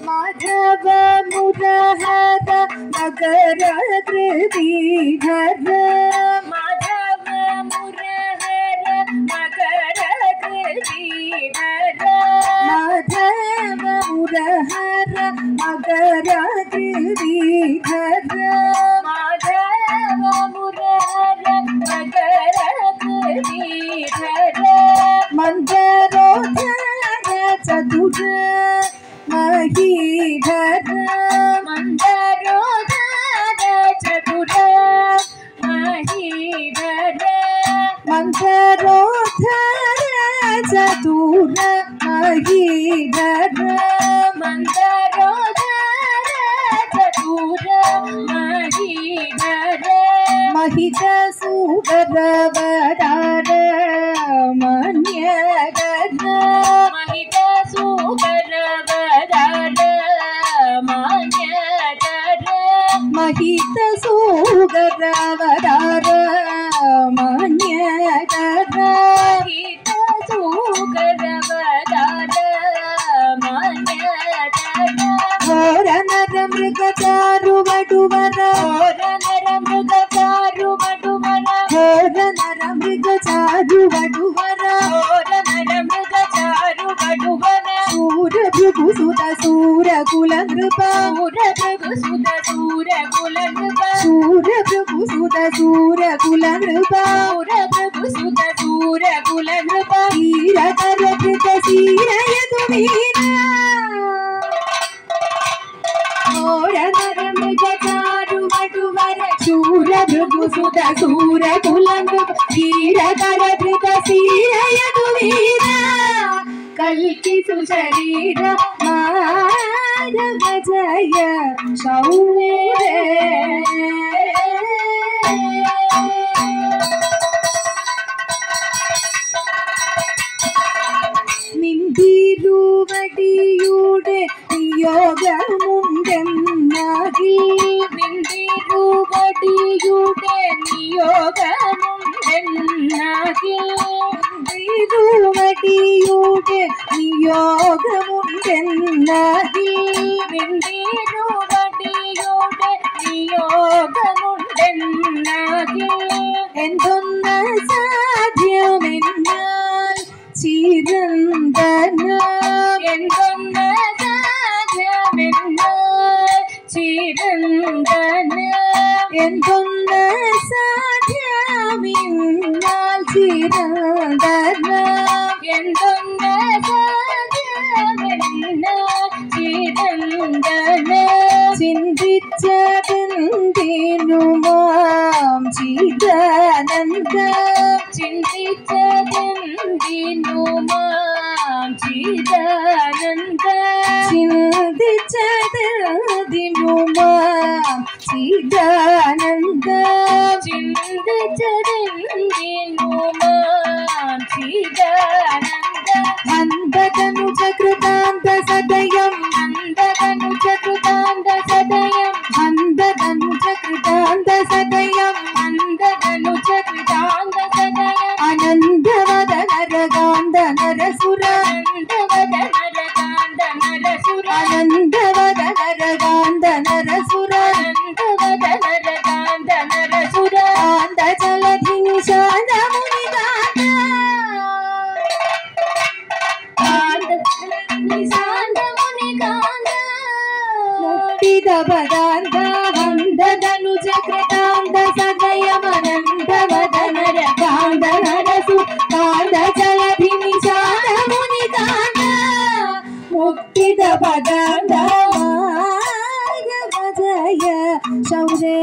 माधव मुरहर मकर कृतिधर माधव मुरहर मकर कृतिधर माधव मुरहर मकर कृतिधर माधव मुरहर मकर कृतिधर मंदरोधर चतुर महीधर मंदरोधर चतुर महीधर मंदरोधर चतुर महीधर मंदरोधर चतुर महीधर महित सुगरवदार मन्यगर महित सुगरवदार मन्यगर महित सुगरवदार मन्यगर महित सुगरवदार मन्यगर घोर नर मृग चारु वडुवर घोर नर मृग चारु वडुवर घोर नर मृग चारु वडुवर घोर नर मृग चारु वडुवर सूर भृगु सुत सूर कुल नृप सूर भृगु सुत सूर कुल नृप सूर भृगु सुत सूर कुल नृप सूर भृगु सुत सूर कुल नृप वीर कर कृत सीर यदुवीर घोर नर मृग चारु वडुवर शूर भृगु सुत सूर कुल नृप वीर कर कृत सीर यदुवीर कल्कि सुशरीर माधव जय शौर्य നിന്തിരുവടിയുടെ നിയോഗമുണ്ടെന്നാകിൽ നിന്തിരുവടിയുടെ നിയോഗമുണ്ടെന്നാകിൽ നിന്തിരുവടിയുടെ നിയോഗമുണ്ടെന്നാകിൽ നിന്തിരുവടിയുടെ നിയോഗമുണ്ടെന്നാകിൽ എന്തൊന്ന് സാധ്യമെന്നാൽ ചിരന്തന എന്തൊന്ന് സാധ്യമെന്നാൽ ചിരന്തന എന്തൊന്ന് സാധ്യമെന്നാൽ ചിരന്തന എന്തൊന്ന് സാധ്യമെന്നാൽ ചിരന്തന ചിന്തിച്ചതെന്തിനുമാം ചിദാനന്ദ ചിന്തിച്ചതെന്തിനുമാം ചിദാനന്ദ ചിന്തിച്ചതെന്തിനുമാം ചിദാനന്ദ ചിന്തിച്ചതെന്തിനുമാം ചിദാനന്ദ അന്ധതനുജ കൃതാന്ത സദയം അന്ധതനുജ കൃതാന്ത സദയം അന്ധതനുജ കൃതാന്ത സദയം അന്ധതനുജ കൃതാന്ത സദയം അനന്തവദന രകാന്ത നരസുര അനന്തവദന രകാന്ത നരസുര അനന്തവദന രകാന്ത നരസുര അനന്തവദന രകാന്ത നരസുര കാന്ത ജലധിനി ശാന്ത മുനികാന്ത കാന്ത ജലധിനി ശാന്ത മുനികാന്ത മുക്തിദ പദാന്ത അന്ധതനുജ കൃതാന്ത സദയമനന്തവദന രകാന്ത നരസു കാന്ത ജലധിനി ശാന്ത മുനികാന്ത മുക്തിദ പദാന്ത മാധവ ജയ ശൗരേ